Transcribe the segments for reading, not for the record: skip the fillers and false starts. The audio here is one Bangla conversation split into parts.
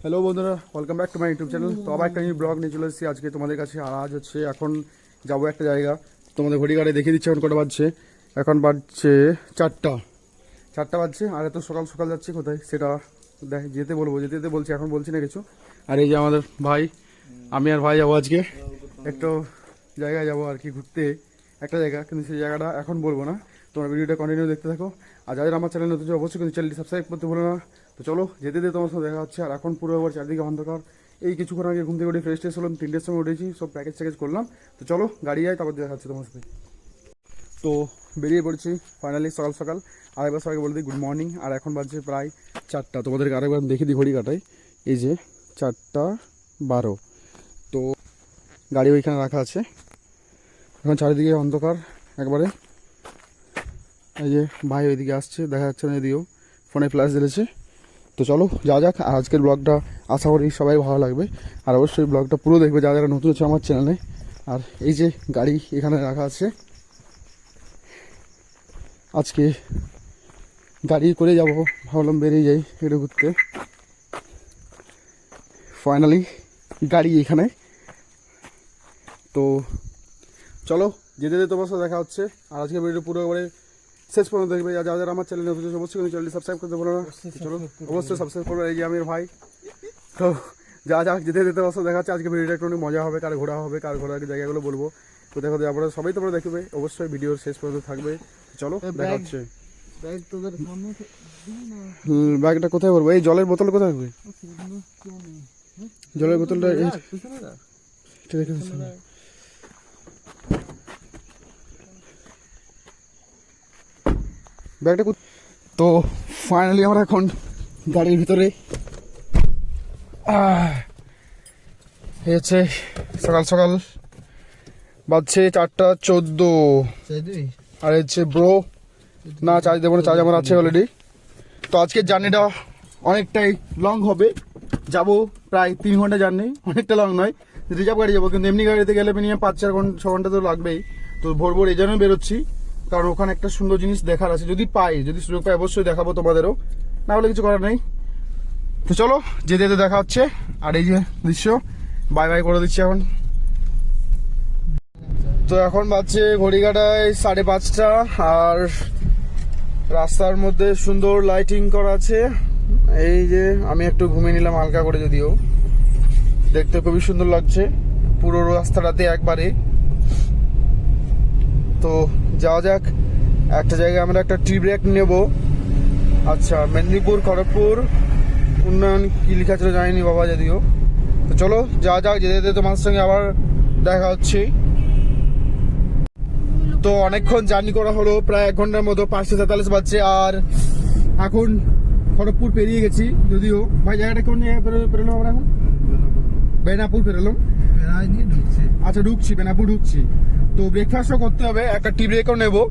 হ্যালো বন্ধুরা, welcome back to my YouTube channel. তো আবার একটা নিউ ব্লগ নিয়ে চলে এসেছি আজকে তোমাদের কাছে। আর আজ হচ্ছে এখন যাবো একটা জায়গা, তোমাদের ঘড়ি গাড়ি দেখিয়ে দিচ্ছি এখন কটা বাজছে। এখন বাজছে চারটা বাজছে। আর এত সকাল সকাল যাচ্ছি কোথায় সেটা যেতে বলছি, এখন বলছি না কিছু। আর এই যে আমাদের ভাই, আমি আর ভাই যাবো আজকে একটু জায়গায় যাবো আর কি, ঘুরতে একটা জায়গা, কিন্তু সেই জায়গাটা এখন বলবো না। তোমরা ভিডিওটা কন্টিনিউ দেখতে থাকো। আর যাদের আমার চ্যানেল নতুন অবশ্যই কিন্তু চ্যানেলটি সাবস্ক্রাইব করতে ভুলো না। তো চলো যেতে তোমার সাথে দেখা হচ্ছে। আর এখন পুরো আবার চারদিকে অন্ধকার। এই কিছুক্ষণ আগে ঘুম থেকে উঠে ফ্রেশ ট্রেশ হলাম, 3টের সময় উঠেছি, সব প্যাকেজ করলাম। তো চলো গাড়ি যাই, তারপর দেখা হচ্ছে তোমার সাথে। তো বেরিয়ে পড়ছি ফাইনালি সকাল সকাল। আরেকবার সবাইকে বলে দিই গুড মর্নিং। আর এখন বাজছে প্রায় 4টা। তোমাদেরকে আরেকবার দেখে দিই ঘড়ি কাটাই, এই যে 4:12। তো গাড়ি ওইখানে রাখা আছে। এখন চারিদিকে অন্ধকার একবারে। এই যে ভাই ওইদিকে আসছে, দেখা যাচ্ছে না, এদিকেও ফোনে ফ্ল্যাশ জ্বেলেছে। তো চলো যাওয়া যাক। আর আজকের ব্লগটা আশা করি সবাই ভালো লাগবে। আর অবশ্যই ব্লগটা পুরো দেখবে যারা যারা নতুন আছে আমার চ্যানেলে। আর এই যে গাড়ি এখানে রাখা আছে, আজকে গাড়ি করে যাব, ভাবলাম বেরিয়ে যাই একটু ঘুরতে। ফাইনালি গাড়ি এখানে। তো চলো যেতে তোমার সাথে দেখা হচ্ছে। আর আজকে ভিডিও পুরো একবারে শেষ পর্যন্ত দেখবে। যারা যারা আমার চ্যানেলে নতুন অবশ্যই কিন্তু চ্যানেলটি সাবস্ক্রাইব করতে বলো না। চলো অবশ্যই সাবস্ক্রাইব করবে। এই যে আমির ভাই। তো যা যেতে তোমার সাথে দেখা হচ্ছে। আজকে ভিডিওটা একটু মজা হবে, কার ঘোরা হবে, কার ঘোরার জায়গাগুলো বলবো। কোথায় কোথায় আপনারা সবাই তোমরা দেখবে, অবশ্যই ভিডিওর শেষ পর্যন্ত থাকবে। চলো দেখা হচ্ছে। ব্যাগটা কোথায় করবো? এই জলের বোতল কোথায় রাখবে? জলের বোতলটা ব্যাগটা। তো ফাইনালি আমরা এখন গাড়ির ভিতরে। হচ্ছে সকাল সকাল বাজছে 4:14। আর হচ্ছে ব্রো না, চার্জ দেবো না, চার্জ আমার আছে অলরেডি। তো আজকের জার্নিটা অনেকটাই লং হবে। যাব প্রায় 3 ঘন্টা জার্নি, অনেকটা লং নয়। রিজার্ভ গাড়ি যাবো, কিন্তু এমনি গাড়িতে গেলে মিনিমাম 5-6 ঘন্টা তো লাগবেই। তো ভোর এই জন্যই বেরোচ্ছি, কারণ ওখানে একটা সুন্দর জিনিস দেখার আছে। যদি সুযোগ পাই অবশ্যই দেখাবো তোমাদেরও, না হলে কিছু করার নেই। তো চলো যেতে দেখা হচ্ছে। আর এই যে দৃশ্য, বাই বাই করে দিচ্ছি এখন। তো এখন বাজছে ঘড়ি কাটায় 5:30। আর রাস্তার মধ্যে সুন্দর লাইটিং করা আছে। এই যে আমি একটু ঘুমিয়ে নিলাম হালকা করে, যদিও দেখতে খুবই সুন্দর লাগছে পুরো রাস্তাটাতে একবারে। তো যাওয়া যাক একটা জায়গায়, আমরা একটা টি ব্রেক নেব। আচ্ছা, মেদিনীপুর খড়গপুর উন্নয়ন কি লেখা ছিল জানিনি বাবা, যদিও। তো চলো যাওয়া যাক, যেতে তোমার সঙ্গে আবার দেখা হচ্ছে। তো অনেকক্ষণ জার্নি করা হলো, প্রায় 1 ঘন্টার মতো, 5:43 বাজছে। আর এখন খড়গপুর পেরিয়ে গেছি, যদিও ভাই জায়গাটা কোন জায়গায় পেরোলাম আমরা? এখন বেনাপুর পেরোলাম। আচ্ছা ঢুকছি, বেনাপুর ঢুকছি। তো ব্রেকফাস্টও করতে হবে, একটা টি ব্রেকও নেবো।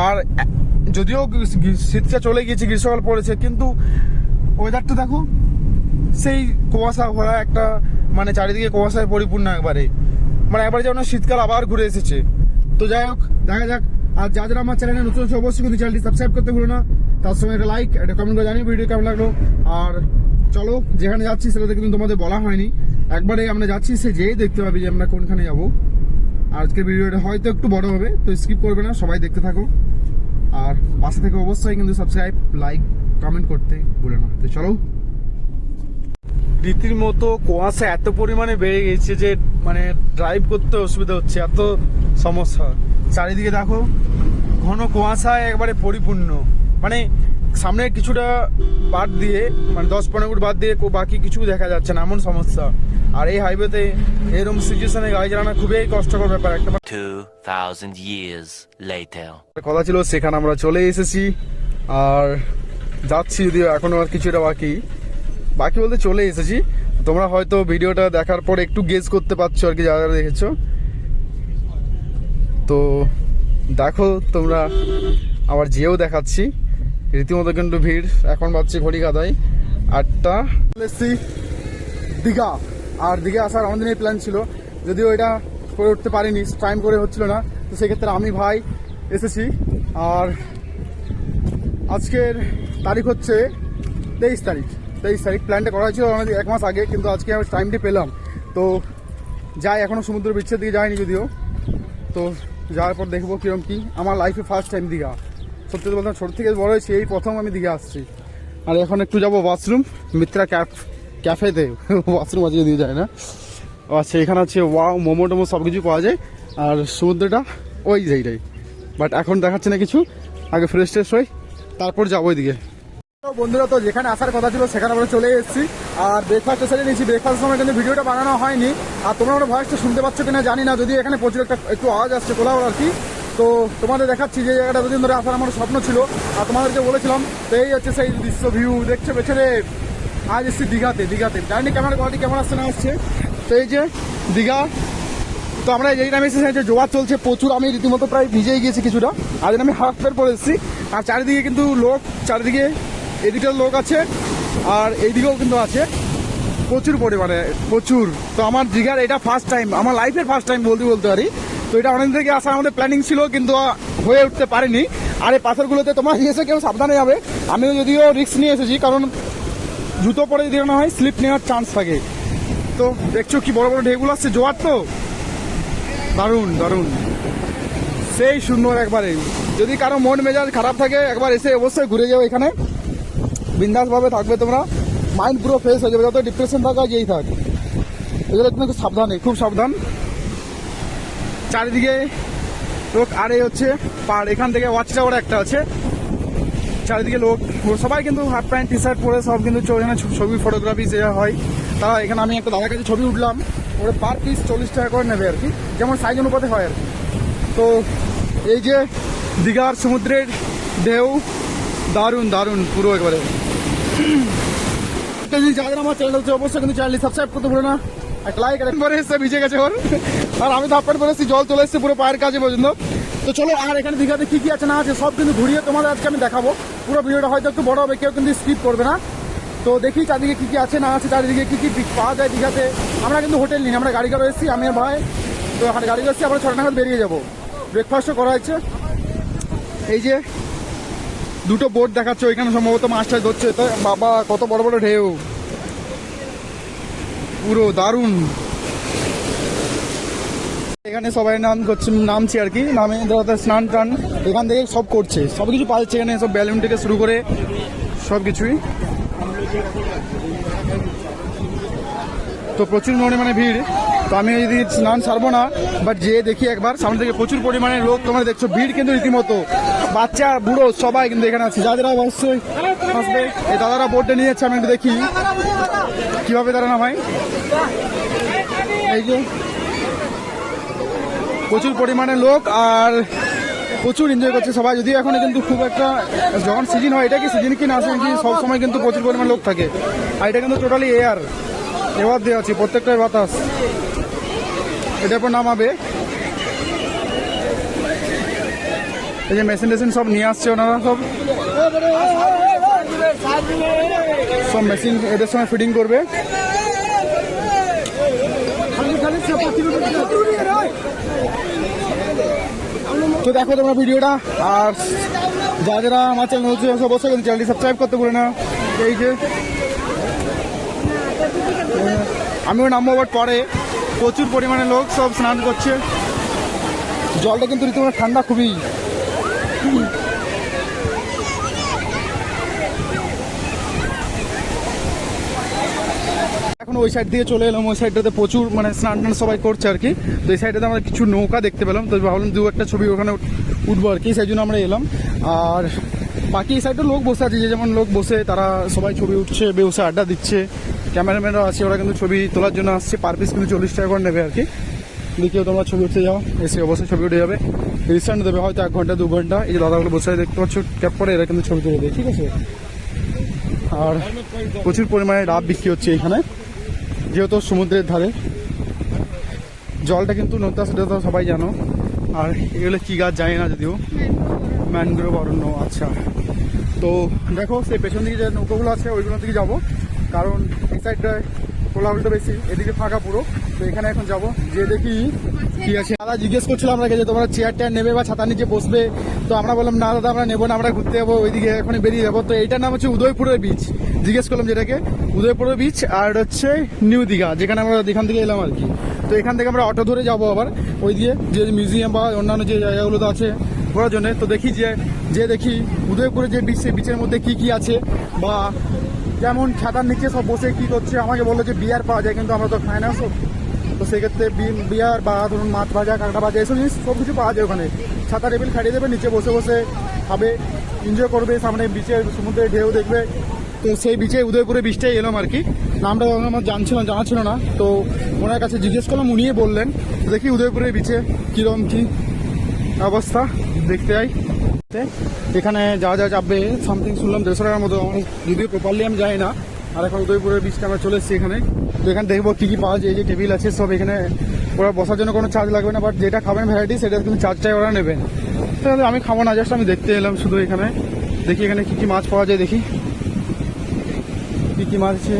আর যদিও শীতটা চলে গিয়েছে, গ্রীষ্মকাল পড়েছে, কিন্তু ওয়েদারটা দেখো, সেই কুয়াশা ভরা একটা, মানে চারিদিকে কুয়াশায় পরিপূর্ণ একবারে, মানে একবারে যেন শীতকাল আবার ঘুরে এসেছে। তো যাই হোক দেখা যাক। আর যারা আমার চ্যানেলে নতুন আছে অবশ্যই কিন্তু চ্যানেলটি সাবস্ক্রাইব করতে ভুলো না। তার সঙ্গে একটা লাইক, একটা কমেন্ট করে জানিয়ে ভিডিও কেমন লাগলো। আর চলো যেখানে যাচ্ছি সেটাতে কিন্তু তোমাদের বলা হয়নি, একবারে আমরা যাচ্ছি, সে যেই দেখতে পাবি যে আমরা কোনখানে যাবো। আর আজকের ভিডিওটা হয়তো একটু বড় হবে, তো স্কিপ করবে না, সবাই দেখতে থাকো। আর পাশে থেকে অবশ্যই কিন্তু সাবস্ক্রাইব, লাইক, কমেন্ট করতে ভুলো না। তো চলো। রীতির মতো কুয়াশা এত পরিমাণে বেড়ে গেছে যে মানে ড্রাইভ করতে অসুবিধা হচ্ছে, এত সমস্যা। চারিদিকে দেখো ঘন কুয়াশায় একবারে পরিপূর্ণ, মানে সামনে কিছুটা বাদ দিয়ে, মানে 10-15 ফুট বাদ দিয়ে বাকি কিছু দেখা যাচ্ছে না, এমন সমস্যা। আর এই হাইওয়েতে এরকম সিচুয়েশনে গাড়ি চালানো খুবই কষ্টকর ব্যাপার একটা। 2000 years later কথা ছিল, সেখানে আমরা চলে এসেছি। আর যাচ্ছি, যদিও এখনো আর কিছুটা বাকি বলতে চলে এসেছি। তোমরা হয়তো ভিডিওটা দেখার পর একটু গেস করতে পারছো আর কি, যারা যারা দেখেছো। তো দেখো তোমরা, আবার যেও দেখাচ্ছি, রীতিমতো কিন্তু ভিড়। এখন বাজছে ঘড়ি কাঁদায় 8টা। এসেছি দীঘা। আর দীঘা আসার আমাদের এই প্ল্যান ছিল, যদিও এটা করে উঠতে পারিনি, টাইম করে হচ্ছিল না। তো সেক্ষেত্রে আমি ভাই এসেছি। আর আজকের তারিখ হচ্ছে 23 তারিখ। তো এই সাইড প্ল্যানটা করা হয়েছিল অনেক 1 মাস আগে, কিন্তু আজকে আমি টাইমটি পেলাম। তো যাই, এখনও সমুদ্র বিচ্ছের দিকে যাইনি যদিও, তো যাওয়ার পর দেখবো কিরকম কি। আমার লাইফে ফার্স্ট টাইম দীঘা, সত্যি বলতাম ছোট থেকে বড় হয়েছি, এই প্রথম আমি দীঘা আসছি। আর এখন একটু যাবো ওয়াশরুম, মিত্রা ক্যাফেতে ওয়াশরুম আছে যদিও যায় না। আচ্ছা, এখানে আছে ওয়াও, মোমো টোমো সব কিছু পাওয়া যায়। আর সমুদ্রটা ওই জায়গাটাই, বাট এখন দেখাচ্ছে না কিছু। আগে ফ্রেশ ট্রেশ হই, তারপর যাবো ওইদিকে। তো বন্ধুরা, তো যেখানে আসার কথা ছিল সেখানে আমরা চলে এসেছি। আর ব্রেকফাস্ট সেরে নিয়েছি। ব্রেকফাস্টের সময় কিন্তু ভিডিওটা বানানো হয়নি। আর তোমরা আমার ভয়েসটা শুনতে পাচ্ছ কিনা জানি না, যদি এখানে প্রচুর একটু আওয়াজ আসছে কোলাহল আর কি। তো তোমাদের দেখাচ্ছি যে জায়গাটা দুদিন ধরে আসার আমার স্বপ্ন ছিল, আর তোমাদেরকে বলেছিলাম। তো এই হচ্ছে সেই দৃশ্য ভিউ দেখছো পেছনে। আজ এসেছি দীঘাতে। জানি ক্যামেরা কোয়ালিটি কেমন আসছে না আসছে। তো এই যে দীঘা, তো আমরা এই টাইমে এসেছি যে জোয়ার চলছে প্রচুর। আমি রীতিমতো প্রায় ভিজেই গিয়েছি কিছুটা, আজ আমি হাফ প্যান্ট পরে এসেছি। আর চারিদিকে কিন্তু লোক, চারিদিকে এদিকের লোক আছে আর এইদিকেও কিন্তু আছে প্রচুর পরিমাণে, প্রচুর। তো আমার দীঘার এটা ফার্স্ট টাইম, আমার লাইফের ফার্স্ট টাইম বলতে পারি। তো এটা অনেক থেকে আসার আমাদের প্ল্যানিং ছিল, কিন্তু হয়ে উঠতে পারেনি। আর এই পাথরগুলোতে তোমার এসে কেউ সাবধানে যাবে। আমিও যদিও রিস্ক নিয়ে এসেছি, কারণ জুতো পরে যদি না হয় স্লিপ নেওয়ার চান্স থাকে। তো দেখছো কি বড় বড় ঢেউগুলো আসছে, জোয়ার তো দারুণ সেই সুন্দর একবারে। যদি কারো মন মেজাজ খারাপ থাকে, একবার এসে অবশ্যই ঘুরে যাও এখানে, বিন্দাসভাবে থাকবে তোমরা, মাইন্ড পুরো ফ্রেশ হয়ে যাবে। যত ডিপ্রেশন থাকা যেই থাক, এগুলো তুমি খুব সাবধান। চারিদিকে লোক, আর এই হচ্ছে পাহাড়। এখান থেকে ওয়াচ টাওয়ার একটা আছে, চারিদিকে লোক, সবাই কিন্তু হাফ প্যান্ট টি শার্ট পরে সব কিন্তু এখানে ছবি ফটোগ্রাফি যে হয় তারা এখানে। আমি একটা দাদার কাছে ছবি উঠলাম, ওরা পার পিস 40 টাকা করে নেবে আর কি, যেমন সাইজ অনুপাতে হয় আর কি। তো এই যে দীঘার সমুদ্রের ঢেউ, দারুণ পুরো একবারে। যাদের আমার চ্যানেল হচ্ছে অবশ্যই কিন্তু চ্যানেলটি সাবস্ক্রাইব করতে ভুলো না। একটা লাইক পরে এসে ভিজে গেছে ওর, আর আমি তো হাফ প্যান্ট পরে এসেছি, জল চলে এসেছে পুরো পায়ের কাছে পর্যন্ত। তো চলো, আর এখানে দীঘাতে কি কি আছে না আছে সব কিন্তু ঘুরিয়ে তোমাদের আজকে আমি দেখাবো। পুরো ভিডিওটা হয়তো একটু বড় হবে, কেউ কিন্তু স্কিপ করবে না। তো দেখি চারদিকে কি কি আছে না আছে, চারিদিকে কি কি পাওয়া যায় দীঘাতে। আমরা কিন্তু হোটেল নিই, আমরা গাড়ি করে এসেছি, আমি আর ভাই। তো এখানে গাড়ি করে এসেছি, আমরা 6টা নাগাদ বেরিয়ে যাবো। ব্রেকফাস্টও করা হয়েছে। এই যে দুটো বোট দেখাচ্ছে, ওইখানে সম্ভবত মাছটা ধরছে। তো বাবা, কত বড় বড় ঢেউ, পুরো দারুণ। এখানে সবাই নামছে আর কি, নামে স্নান টান এখান থেকে সব করছে, সব কিছু পাচ্ছে এখানে, সব ব্যালুন থেকে শুরু করে সব কিছুই। তো প্রচুর মানে ভিড়। তো আমি যদি স্নান ছাড়বো না, বাট যে দেখি একবার সামনে থেকে প্রচুর পরিমাণে লোক তোমরা দেখছো, ভিড় কিন্তু রীতিমতো, বাচ্চা বুড়ো সবাই কিন্তু এখানে আছে। যাদের অবশ্যই আসবে, এই দাদারা বোর্ডে নিয়ে যাচ্ছে, আমি একটু দেখি কিভাবে তারা নামায়। এই যে প্রচুর পরিমাণে লোক আর প্রচুর এনজয় করছে সবাই। যদিও এখন কিন্তু খুব একটা, যখন সিজন হয়, এটা কি সিজন কি না সিজন, সব সময় কিন্তু প্রচুর পরিমাণে লোক থাকে। আর এটা কিন্তু টোটালি এয়ার দেওয়া আছে, প্রত্যেকটাই বাতাস। এটার পর নামাবে, এই যে মেশিন টেশিন সব নিয়ে আসছে ওনারা, সব মেশিন এদের সঙ্গে ফিটিং করবে। তো দেখো তোমরা ভিডিওটা, আর যারা আমার চ্যানেল হচ্ছে অবশ্যই চ্যানেলটি সাবস্ক্রাইব করতে ভুলে না। এই যে আমিও নামবো, বাট পরে প্রচুর পরিমাণে লোক সব স্নান করছে। জলটা কিন্তু রীতিমতো ঠান্ডা খুবই। এখন ওই সাইড দিয়ে চলে এলাম, ওই সাইডটাতে প্রচুর মানে স্নান টান সবাই করছে আর কি। তো এই সাইডটাতে আমরা কিছু নৌকা দেখতে পেলাম, তো ভাবলাম দু একটা ছবি ওখানে উঠবো আর কি, সেই জন্য আমরা এলাম। আর বাকি এই সাইডে লোক বসে আছে, যে যেমন লোক বসে তারা সবাই ছবি উঠছে, বসে আড্ডা দিচ্ছে। ক্যামেরাম্যানরা আছে, ওরা কিন্তু ছবি তোলার জন্য আসছে, পার পিস কিন্তু 40 টাকা করে নেবে আর কি। দেখিও তোমরা ছবি উঠতে যাও, এসে অবশ্যই ছবি উঠে যাবে, রিস্টার্ট দেবে হয়তো 1 ঘন্টা 2 ঘন্টা। এই যে দাদাগুলো বসে দেখতে পাচ্ছ ক্যাপ পরে, এরা কিন্তু ছবি তুলে দেয়, ঠিক আছে। আর প্রচুর পরিমাণে ডাব বিক্রি হচ্ছে এখানে, যেহেতু সমুদ্রের ধারে। জলটা কিন্তু নদী সেটা তো সবাই জানো। আর এগুলো কী গাছ জানি না, যদিও ম্যানগ্রোভ অরণ্য। আচ্ছা, তো দেখো সেই পেছন দিকে যে নৌকাগুলো আছে ওইগুলোর দিকে যাবো, কারণ এই সাইডটায় কোলাহলটা বেশি, এদিকে ফাঁকা পুরো। তো এখানে এখন যাবো, যে দেখি কি আছে। দাদা জিজ্ঞেস করছিলাম আপনাকে যে তোমরা চেয়ার টেয়ার নেবে বা ছাতা নিচে বসবে। তো আমরা বললাম না দাদা, আমরা নেবো না, আমরা ঘুরতে যাবো ওইদিকে, এখন বেরিয়ে যাবো। তো এইটার নাম হচ্ছে উদয়পুরের বিচ। জিজ্ঞেস করলাম যেটাকে উদয়পুরের বিচ আর হচ্ছে নিউ দীঘা, যেখানে আমরা এখান থেকে এলাম আর কি। তো এখান থেকে আমরা অটো ধরে যাবো আবার ওই দিয়ে যে মিউজিয়াম বা অন্যান্য যে জায়গাগুলো আছে ঘোরার জন্য। তো দেখি যে দেখি উদয়পুরে যে বিচ, সেই বিচের মধ্যে কি কি আছে, বা যেমন ছাতার নিচে সব বসে কি করছে। আমাকে বললো যে বিয়ার পাওয়া যায়, কিন্তু আমরা তো খাই না সব। তো সেক্ষেত্রে বিয়ার বা ধরুন মাছ ভাজা, কাঁকড়া ভাজা, এসব জিনিস সব কিছু পাওয়া যায় ওখানে। ছাতা টেবিল খাটিয়ে দেবে, নিচে বসে বসে খাবে, এনজয় করবে, সামনে বিচের সমুদ্রের ঢেউ দেখবে। তো সেই বিচে উদয়পুরে বিচটাই এলাম আর কি। নামটা আমার জানা ছিল না, তো ওনার কাছে জিজ্ঞেস করলাম, উনিই বললেন। দেখি উদয়পুরের বিচে কীরকম কী অবস্থা দেখতে যাই। এখানে যা চাপবে সামথিং শুনলাম 150 টাকার মতো, যদিও প্রপারলি আমি যাই না। আর এখন উদয়পুরের বিচটা আমরা চলে এসেছি এখানে। তো এখানে দেখবো কী কী পাওয়া যায়। এই যে টেবিল আছে সব, এখানে ওরা বসার জন্য কোনো চার্জ লাগবে না, বাট যেটা খাবেন ভ্যারাইটি সেটা কিন্তু চার্জটাই ওরা নেবেন। তাহলে আমি খাবো না, জাস্ট আমি দেখতে এলাম শুধু এখানে। দেখি এখানে কী কী মাছ পাওয়া যায়, দেখি কী কী মাছ আছে।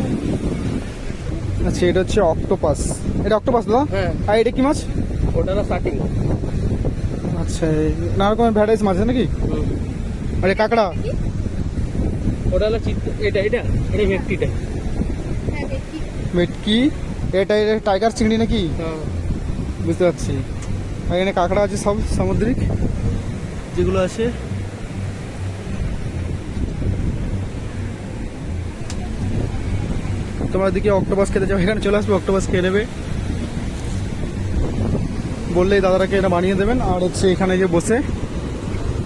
আচ্ছা, এটা হচ্ছে অক্টোপাস। এটা অক্টোপাস দাদা? হ্যাঁ। আর এটা কি মাছ? ওটা হলো শার্টিং। আচ্ছা, নানা রকমের ভ্যারাইটিস মাছ আছে নাকি? আরে কাঁকড়া? ওটা হলো এটা ভেটকিটা। ভেটকি? এটা টাইগার চিংড়ি নাকি? হ্যাঁ। বুঝতে পারছি। আর এখানে কাঁকড়া আছে সব সামুদ্রিক যেগুলো আছে। তোমার দিকে অক্টোপাস খেতে যাও, এখানে চলে আসবে, অক্টোপাস খেয়ে নেবে। বললেই দাদারাকে এটা বানিয়ে দেবেন। আর হচ্ছে এখানে যে বসে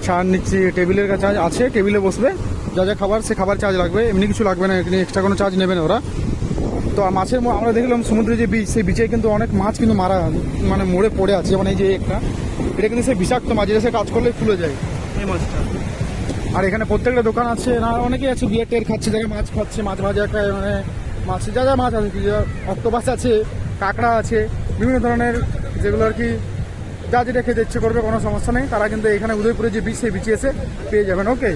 ছাড় নিচ্ছে, টেবিলের কাছে আছে, টেবিলে বসবে, যা যা খাবার সে খাবার চার্জ লাগবে, এমনি কিছু লাগবে না, এখানে এক্সট্রা কোনো চার্জ নেবে না ওরা। তো মাছের আমরা দেখলাম সমুদ্রে যে বিচ, সেই বিচে কিন্তু অনেক মাছ কিন্তু মানে মরে পড়ে আছে। মানে এই যে একটা, এটা কিন্তু সেই বিষাক্ত মাছ, যেটা সে কাজ করলে ফুলে যায় এই মাছটা। আর এখানে প্রত্যেকটা দোকান আছে, না অনেকেই আছে বিয়ার টের খাচ্ছে, জায়গায় মাছ খাচ্ছে, মাছ ভাজা খায়, মানে মাছ যা যা মাছ আছে, অক্টোপাস আছে, কাঁকড়া আছে, বিভিন্ন ধরনের, যেগুলো আর কি যা যেটা খেতে ইচ্ছে করবে কোনো সমস্যা নেই। তারা কিন্তু এখানে উদয়পুরে যে বিচ, সেই বিচে এসে পেয়ে যাবেন। ওকে,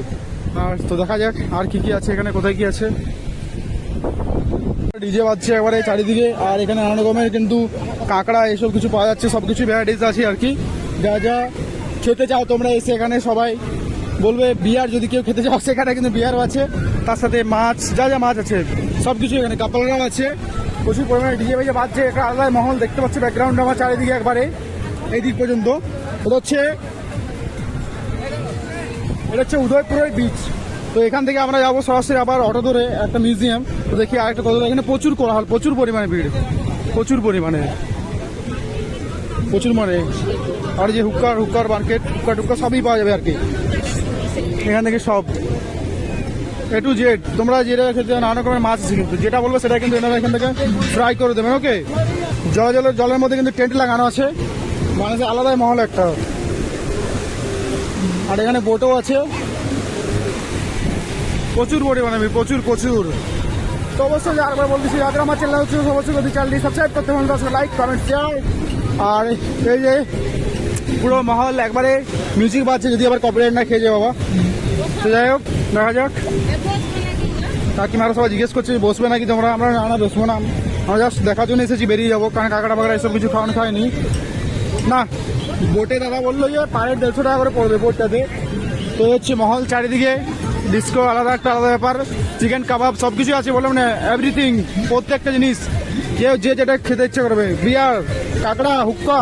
আর তো দেখা যাক আর কি কি আছে এখানে, কোথায় কি আছে। ডিজে বাজছে একবারে চারিদিকে। আর এখানে নানা রকমের কিন্তু কাঁকড়া এসব কিছু পাওয়া যাচ্ছে, সব কিছু ভ্যারাইটিস আছে আর কি। যা যা খেতে চাও তোমরা এসে এখানে সবাই বলবে বিয়ার, যদি কেউ খেতে চাও সেখানে কিন্তু বিয়ারও আছে, তার সাথে মাছ, যা যা মাছ আছে সব কিছু এখানে। কাপড়রাও আছে, প্রচুর পরিমাণে ডিজে বেজে বাজছে। একটা আলাদা মহল দেখতে পাচ্ছি ব্যাকগ্রাউন্ড আমার চারিদিকে একবারে এই দিক পর্যন্ত। এটা হচ্ছে উদয়পুরের বিচ। তো এখান থেকে আমরা যাবো সরাসরি আবার অটো ধরে একটা মিউজিয়াম। তো দেখি আরেকটা কত, এখানে প্রচুর কোলাহল, প্রচুর পরিমাণে ভিড়, প্রচুর পরিমাণে। আর যে হুক্কার মার্কেট, হুক্কা সবই পাওয়া যাবে আর কি এখান থেকে, সব A to Z। তোমরা যেটা খেতে নানা রকমের মাছ আছে, কিন্তু যেটা বলবো সেটা কিন্তু এনারা এখান থেকে ফ্রাই করে দেবেন। ওকে, জলের মধ্যে কিন্তু টেন্ট লাগানো আছে, মানে আলাদাই মহল একটা। আর এখানে বোটও আছে, প্রচুর পরিমাণে প্রচুর। তো অবশ্যই আরেকবার বলতেছি, যাদের আমার চ্যানেল হচ্ছে অবশ্যই যদি চ্যানেলটি সাবস্ক্রাইব করতে পারেন, তার সাথে লাইক, কমেন্ট, শেয়ার। আর এই যে পুরো মহল একবারে মিউজিক বাজছে, যদি আবার কপিরাইট না খেয়ে যায় বাবা। তো যাই হোক, দেখা যাক। কাকিমারা সবাই জিজ্ঞেস করছে বসবে নাকি তোমরা। আমরা না বসবো না, আমরা জাস্ট দেখার জন্য এসেছি, বেরিয়ে যাবো, কারণ কাঁকড়া বাকড়া এসব কিছু খায়নি না। বোটে দাদা বললো যে পার হেড 150 টাকা করে পড়বে বোটটাতে। তো হচ্ছে মহল চারিদিকে, ডিস্কো আলাদা একটা আলাদা ব্যাপার, চিকেন কাবাব সব কিছু আছে বলে, মানে এভরিথিং, প্রত্যেকটা জিনিস কেউ যে যেটা খেতে ইচ্ছে করবে, বিয়ার, কাঁকড়া, হুক্কা,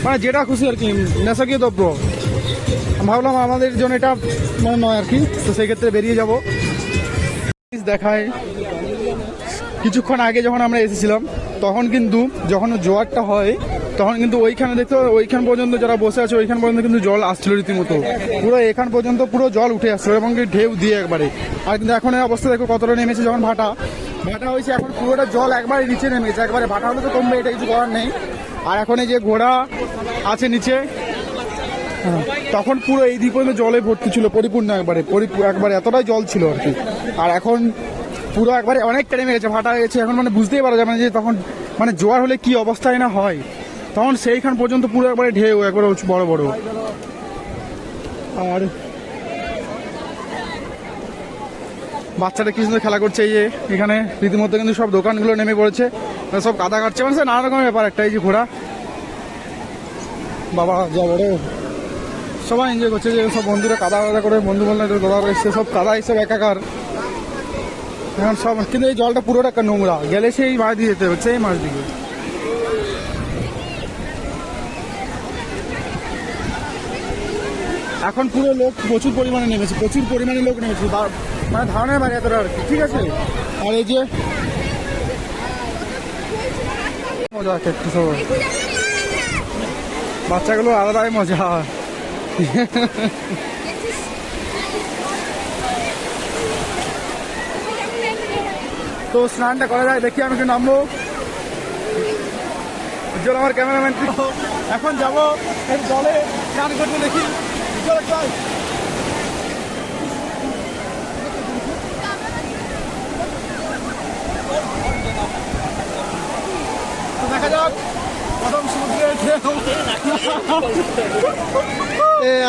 মানে যেটা খুশি আর কি, নেশাকীয় দ্রব্য। ভাবলাম আমাদের জন্য এটা মানে নয় আর কি, তো সেই ক্ষেত্রে বেরিয়ে যাব। দেখায় কিছুক্ষণ আগে যখন আমরা এসেছিলাম, তখন কিন্তু যখন জোয়ারটা হয়, তখন কিন্তু ওইখানে দেখতে, ওইখান পর্যন্ত যারা বসে আছে ওইখান পর্যন্ত কিন্তু জল আসছিল রীতিমতো, পুরো এখান পর্যন্ত পুরো জল উঠে আসছিল, এবং ঢেউ দিয়ে একবারে। আর কিন্তু এখন এই অবস্থা দেখো কতটা নেমেছে, যখন ভাটা হয়েছে, এখন পুরোটা জল একবারে নিচে নেমেছে, একবারে ভাটা হলে তো কমবে, এটা কিছু করার নেই। আর এখন এই যে ঘোড়া আছে নিচে, তখন পুরো এই দিক পর্যন্ত জলে ভর্তি ছিল, পরিপূর্ণ একবারে এতটাই জল ছিল আর কি। আর এখন পুরো একবারে অনেকটা নেমে গেছে, ভাটা হয়েছে, এখন মানে বুঝতেই পারা যাবে না যে তখন মানে জোয়ার হলে কি অবস্থায় না হয়, তখন সেইখান পর্যন্ত পুরো একবারে ঢেউ একবারে বড় বড়। আর বাচ্চাটা কি সুন্দর খেলা করছে, এই যে এখানে রীতিমতো কিন্তু সব দোকানগুলো নেমে পড়েছে, সব কাদা কাটছে, মানে নানা রকমের ব্যাপার একটা। এই যে ঘোড়া, বাবা যা বড়, সবাই এনজয় করছে, যে সব বন্ধুরা কাদা করে, বন্ধু বললে দাদা এসছে, সব কাদা এসব একাকার। এখন সব, কিন্তু এই জলটা পুরোটা একটা নোংরা, গেলে সেই মাছ দিয়ে যেতে হবে, সেই মাছ দিকে। এখন পুরো লোক প্রচুর পরিমাণে নেমেছে, প্রচুর পরিমাণে লোক নেমেছে, মানে ধারণার বাইরে এতটা আর কি, ঠিক আছে। আর এই যে মজা আছে একটু, সবাই বাচ্চাগুলো আলাদাই মজা। তো স্নানটা করা যায়, দেখি আমি একটু নামবো। উজ্জ্বল আমার ক্যামেরাম্যান, এখন যাবো এই জলে স্নান করতে, দেখি উজ্জ্বল চল। তো দেখা যাক প্রথম সমুদ্রে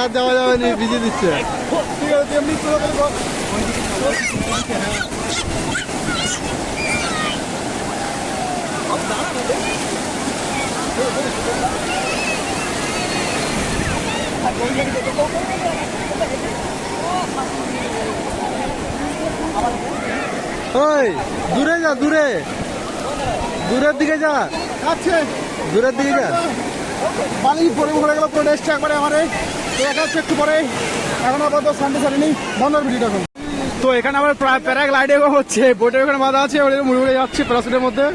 আর যাওয়া যাবে না, ভিজে দিচ্ছে। ঠিক আছে, এমনি ওই দূরে যা, দূরে, দূরের দিকে যা, আচ্ছা দূরের দিকে যা। বালি পরে ঘুরে গেল পুরো ড্রেসটা একবারে আমারে। তো দেখা হচ্ছে একটু পরে, এখন আপাতত সানডে সারিনি, বন্ধর ভিডিওটা এখন। তো এখানে আবার প্যারাগ্লাইডিং হচ্ছে, বোটের ওখানে বাঁধা আছে, ওদের মুড়ে মুড়ে যাচ্ছে প্যারাসুটের মধ্যে।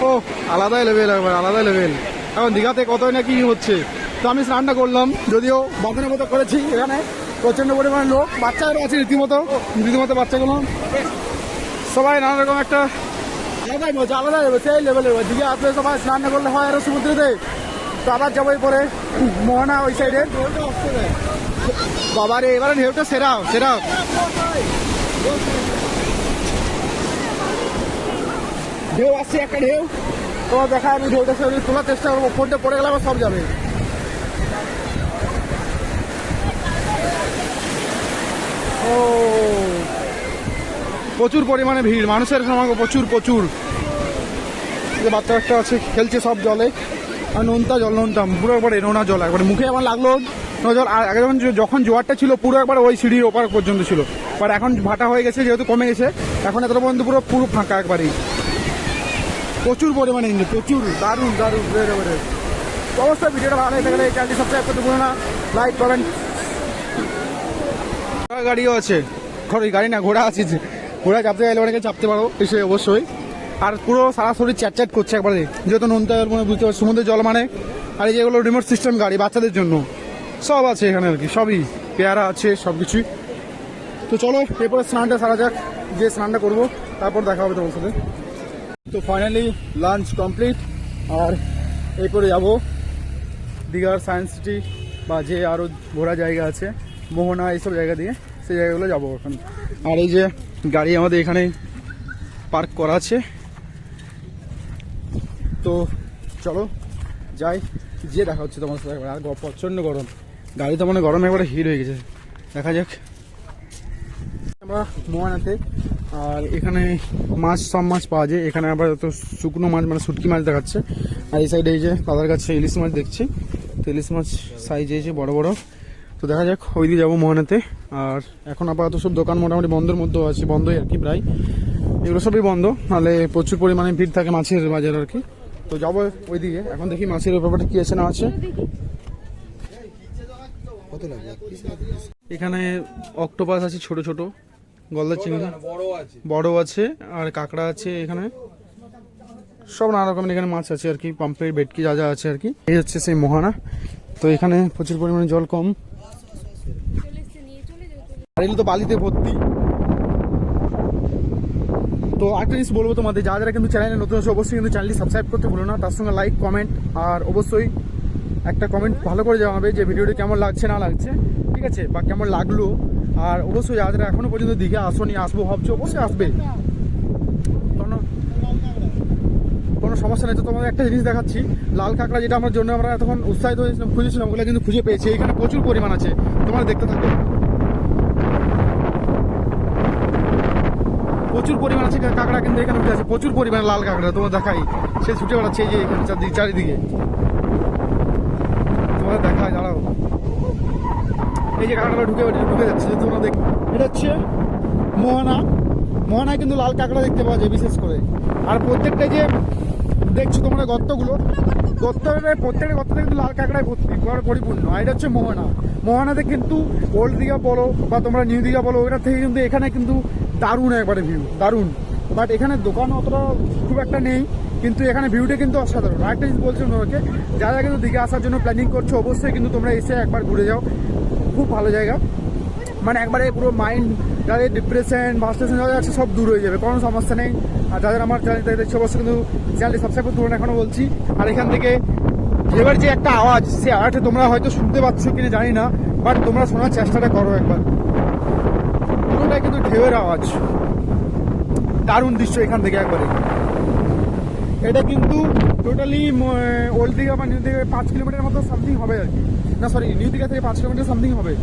ও আলাদাই লেভেল, একবার আলাদাই লেভেল। এখন দীঘাতে কতই না কি হচ্ছে। তো আমি স্নানটা করলাম, যদিও বাঁধনের মতো করেছি। এখানে প্রচণ্ড পরিমাণে লোক, বাচ্চারা আছে রীতিমতো বাচ্চাগুলো সবাই নানা রকম একটা আলাদাই মজা, আলাদাই সেই লেভেলের। দিঘা আপনি সবাই স্নান না করলে হয় আরো সমুদ্রেতে। তো আবার যাবো পরে মোহনা ওই সাইডে। বাবারে এবারে ঢেউটা সেরাও সেরাও। ঢেউ আসছে একটা ঢেউ, তোমার দেখা আমি ঢেউটা তোলার চেষ্টা করবো, ফোনটা পড়ে গেলে আবার সব যাবে। ও প্রচুর পরিমাণে ভিড়, মানুষের সমাগম প্রচুর প্রচুর। বাচ্চা একটা আছে খেলছে সব জলে, আর নোনতা জল, নোনতা পুরো একবারে নোনা জল, একবারে মুখে আমার লাগলো জল। আর আগে যখন জোয়ারটা ছিল পুরো একবার ওই সিঁড়ির ওপার পর্যন্ত ছিল, বাট এখন ভাটা হয়ে গেছে যেহেতু কমে গেছে, এখন এতটা পর্যন্ত পুরো পুরো ফাঁকা একবারেই। প্রচুর পরিমাণে এনজয়, প্রচুর দারুণ দারুণ একেবারে। অবশ্যই ভিডিওটা ভালো লাগে থাকলে চ্যানেলটি সাবস্ক্রাইব করতে ভুলো না, লাইক করেন। গাড়িও আছে, গাড়ি না ঘোড়া আছে, ঘোড়া চাপতে গেলে অনেকে চাপতে পারো এসে অবশ্যই। আর পুরো সারা শরীর চ্যাট করছে একবারে, যেহেতু নোনতা মানে বুঝতে পারছি সমুদ্রের জল মানে। আর এই যেগুলো রিমোট সিস্টেম গাড়ি বাচ্চাদের জন্য সব আছে এখানে আর কি, সবই পেয়ারা আছে সব কিছুই। তো চলো এরপরে স্নানটা সারা যাক, যে স্নানটা করবো তারপর দেখা হবে তোমার সাথে। তো ফাইনালি লাঞ্চ কমপ্লিট, আর এরপরে যাবো দীঘার সায়েন্স সিটি বা যে আরও ঘোরা জায়গা আছে, মোহনা এইসব জায়গা দিয়ে, সেই জায়গাগুলো যাবো এখন। আর এই যে গাড়ি আমাদের এখানে পার্ক করা আছে, তো চলো যাই, যে দেখা হচ্ছে তোমার সাথে। আর প্রচণ্ড গরম, গাড়ি তো মানে গরম একবারে হিট হয়ে গেছে। দেখা যাক আমরা মোহনাতে। আর এখানে মাছ, সব মাছ পাওয়া যায় এখানে, আবার তো শুকনো মাছ মানে শুটকি মাছ দেখাচ্ছে। আর এই সাইডে এই যে দাদার কাছে ইলিশ মাছ দেখছি, তো ইলিশ মাছ সাইজ হয়েছে বড় বড়। তো দেখা যাক ওই দিকে যাবো মোহনাতে। আর এখন আপাতত সব দোকান মোটামুটি বন্ধের মধ্যেও আছে, বন্ধই আর কি প্রায়, এগুলো সবই বন্ধ, নাহলে প্রচুর পরিমাণে ভিড় থাকে মাছের বাজার আর কি। তো যাবো ওইদিকে, এখন দেখি মাছের ব্যাপারটা কি আছে না আছে। এখানে অক্টোপাস আছে ছোট ছোট, গলদা চিংড়ি বড় আছে, আর কাঁকড়া আছে এখানে, সব নানা রকমের এখানে মাছ আছে আর কি, পাম্পের ভেটকি যা যা আছে আর কি। এই হচ্ছে সেই মোহনা। তো এখানে প্রচুর পরিমাণে জল কম, আর এগুলো তো বালিতে ভর্তি। তো একটা জিনিস বলবো তোমাদের, যারা কিন্তু চ্যানেলে নতুন আছে অবশ্যই কিন্তু চ্যানেলটি সাবস্ক্রাইব করতে ভুলো না, তার সঙ্গে লাইক কমেন্ট, আর অবশ্যই একটা কমেন্ট ভালো করে জানাবে যে ভিডিওটি কেমন লাগছে না লাগছে, ঠিক আছে, বা কেমন লাগলো। আর অবশ্যই যারা এখনো পর্যন্ত দীঘা আসোনি, আসবো ভাবছো, অবশ্যই আসবে, কোনো সমস্যা নেই। তো তোমাদের একটা জিনিস দেখাচ্ছি, লাল কাঁকড়া, যেটা আমার জন্য আমরা এতক্ষণ উৎসাহিত হয়েছিলাম, খুঁজেছিলাম, ওগুলো কিন্তু খুঁজে পেয়েছি। এখানে প্রচুর পরিমাণ আছে, তোমরা দেখতে থাকো, প্রচুর পরিমাণ আছে কাঁকড়া কিন্তু এখানে উঠে আছে, প্রচুর পরিমাণে লাল কাঁকড়া। তোমার দেখাই, সে ছুটে বেড়াচ্ছে এই যে এখানে চারিদিকে, তোমাদের দেখায়, দাঁড়াও, এই যে কাঁকড়াটা ঢুকে যাচ্ছে, তোমরা দেখ। এটা হচ্ছে মোহনা, মোহনায় কিন্তু লাল কাঁকড়া দেখতে পাওয়া যায় বিশেষ করে। আর প্রত্যেকটা যে দেখছো তোমরা গর্তগুলো, প্রত্যেকটা গর্ততে কিন্তু লাল কাঁকড়ায় পরিপূর্ণ। আর এটা হচ্ছে মোহনাতে কিন্তু ওল্ড দীঘা বলো বা তোমরা নিউ দীঘা বলো, ওইটার থেকে কিন্তু এখানে কিন্তু দারুণ একবারে ভিউ, দারুণ। বাট এখানে দোকান অতটা খুব একটা নেই, কিন্তু এখানে ভিউটা কিন্তু অসাধারণ। আরেকটা জিনিস বলছি তোমাকে, যারা কিন্তু দীঘা আসার জন্য প্ল্যানিং করছো অবশ্যই কিন্তু তোমরা এসে একবার ঘুরে যাও, খুব ভালো জায়গা। মানে একবারে পুরো মাইন্ড, যাদের ডিপ্রেশন ভাস্টেশন যাদের আছে সব দূর হয়ে যাবে, কোনো সমস্যা নেই। আর যাদের আমার চ্যানেলটা দেখছে অবশ্যই কিন্তু চ্যানেলটি সাবস্ক্রাইব করতে পারেন, এখনও বলছি। আর এখান থেকে ঢেউয়ের যে একটা আওয়াজ, সে আওয়াজটা তোমরা হয়তো শুনতে পাচ্ছ কিনা জানি না, বাট তোমরা শোনার চেষ্টাটা করো একবার। পুরোটাই কিন্তু ঢেউয়ের আওয়াজ, দারুণ দৃশ্য এখান থেকে একবারে। এটা কিন্তু টোটালি ওল্ড দীঘা বা নিউ দীঘা 5 কিলোমিটার মতো সামথিং হবে আর কি, না সরি নিউ দীঘা থেকে 5 কিলোমিটার সামথিং হবে।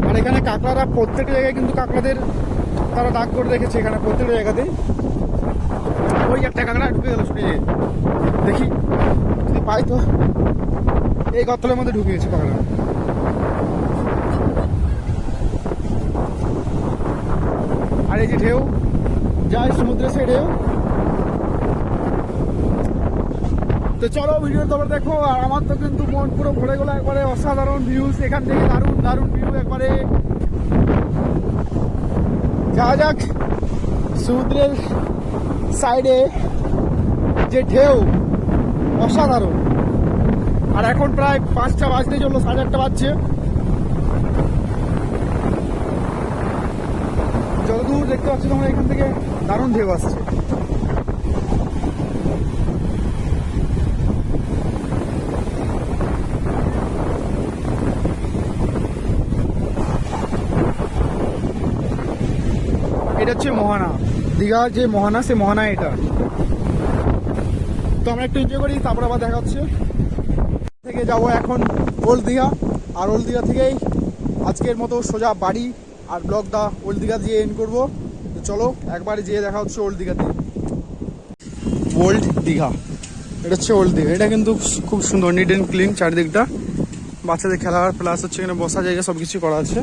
আর এখানে কাঁকড়ারা প্রত্যেকটা জায়গায় কিন্তু কাঁকড়াদের তারা ডাক করে রেখেছে এখানে প্রত্যেকটা জায়গাতেই। ওই একটা কাঁকড়া ঢুকে গেল ছুটে, দেখি যদি পাই তো। এই গর্তলের মধ্যে ঢুকে গেছে কাঁকড়া। আর এই যে ঢেউ যায় সমুদ্রের সেই ঢেউ। তো চলো ভিডিও তোমরা দেখো। আর আমার তো কিন্তু মন পুরো ভরে গেলো একবারে, অসাধারণ ভিউজ এখান থেকে, দারুণ দারুণ ভিউ একবারে। যাওয়া যাক সমুদ্রের সাইডে, যে ঢেউ অসাধারণ। আর এখন প্রায় 5টা বাজতে চললো, 8:30 বাজছে। যতদূর দেখতে পাচ্ছি তোমরা এখান থেকে দারুণ ঢেউ আসছে। এটা হচ্ছে মোহনা, দীঘার যে মোহনা, সে মোহনা এটা। তো আমরা একটু এনজয় করি, তারপর আবার দেখা হচ্ছে। থেকে যাবো এখন ওল্ড দীঘা, আর ওল্ড দীঘা থেকেই আজকের মতো সোজা বাড়ি। আর ব্লগটা ওল্ড দীঘা দিয়ে এন্ড করবো। তো চলো একবার যেয়ে দেখা হচ্ছে ওল্ড দীঘাতে। ওল্ড দীঘা, এটা হচ্ছে ওল্ড দীঘা। এটা কিন্তু খুব সুন্দর, নিট অ্যান্ড ক্লিন চারিদিকটা, বাচ্চাদের খেলার প্লাস হচ্ছে এখানে বসা জায়গা সব কিছু করা আছে,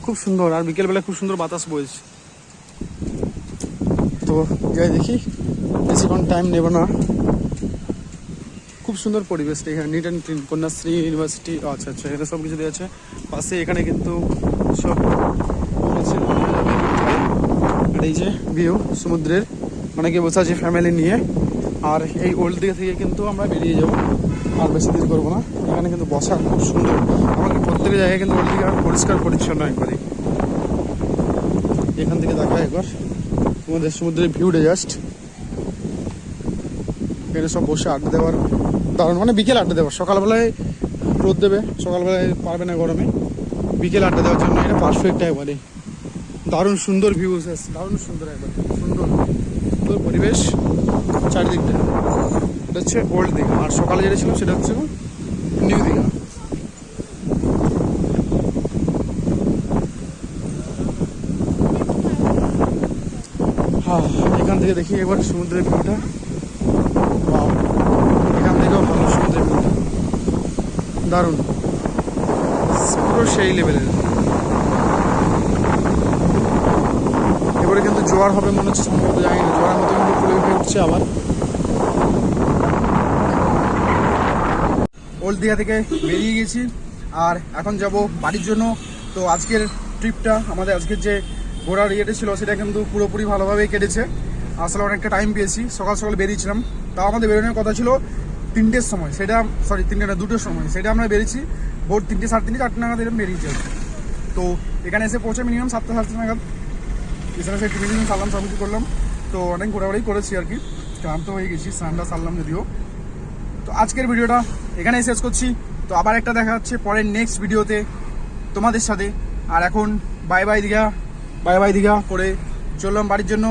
খুব সুন্দর। আর বিকেলবেলা খুব সুন্দর বাতাস বইছে। তো যাই দেখি, বেশিক্ষণ টাইম নেব না। খুব সুন্দর পরিবেশটা এখানে, neat and clean. Kanyashree university, আচ্ছা আচ্ছা, এখানে সব কিছু দেওয়া আছে পাশে। এখানে কিন্তু সব আছে। আর এই যে ভিউ সমুদ্রের, অনেকে বসে আছে ফ্যামিলি নিয়ে। আর এই ওল্ড দীঘা থেকে কিন্তু আমরা বেরিয়ে যাবো, আর বেশি দেরি করবো না। এখানে কিন্তু বসা খুব সুন্দর। আমাকে প্রত্যেক জায়গায় কিন্তু ওল্ড দীঘা পরিষ্কার পরিচ্ছন্ন একবারে। এখান থেকে দেখা একবার তোমাদের সমুদ্রের ভিউটা জাস্ট। এখানে সব বসে আড্ডা দেওয়ার দারুণ, মানে বিকেল আড্ডা দেওয়ার। সকালবেলায় রোদ দেবে, সকালবেলায় পারবে না গরমে, বিকেল আড্ডা দেওয়ার জন্য এটা পারফেক্ট একবারে। দারুণ সুন্দর ভিউজ আছে, দারুণ সুন্দর একবার, সুন্দর সুন্দর পরিবেশ চারিদিকটা। এটা হচ্ছে ওল্ড দীঘা। আর সকালে যেটা ছিল সেটা হচ্ছে নিউ দীঘা। হ্যাঁ, এখান থেকে দেখি একবার সমুদ্রের ভিউটা। এখান থেকেও ভালো সমুদ্রের ভিউটা, দারুণ, পুরো সেই লেভেলের। এবারে কিন্তু জোয়ার হবে মনে হচ্ছে, সম্ভবত জানি না। জোয়ারের মতো কিন্তু ফুলে উঠে উঠছে আবার। ওল্ড দীঘা থেকে বেরিয়ে গেছি, আর এখন যাব বাড়ির জন্য। তো আজকের ট্রিপটা, আমাদের আজকের যে ঘোরার ইয়েটা ছিল, সেটা কিন্তু পুরোপুরি ভালোভাবেই কেটেছে। আসলে অনেকটা টাইম পেয়েছি, সকাল সকাল বেরিয়েছিলাম। তাও আমাদের বেরোনোর কথা ছিল 3টের সময়, সেটা সরি 3টে না 2টোর সময়, সেটা আমরা বেরিয়েছি ভোর 3টে, 3:30, 4টে নাগাদ এরকম বেরিয়েছি। তো এখানে এসে পৌঁছে মিনিমাম 7টা, 7:30 নাগাদ। এছাড়া সেই টিফিন সারলাম, সব কিছু করলাম। তো অনেক ঘোরাঘুরি করেছি আর কি, ক্লান্ত হয়ে গেছি, স্নানটা সারলাম যদিও। তো আজকের ভিডিওটা এখানেই শেষ করছি। তো আবার একটা দেখা হচ্ছে পরের নেক্সট ভিডিওতে তোমাদের সাথে। আর এখন bye bye Digha, bye bye Digha করে চললাম বাড়ির জন্য।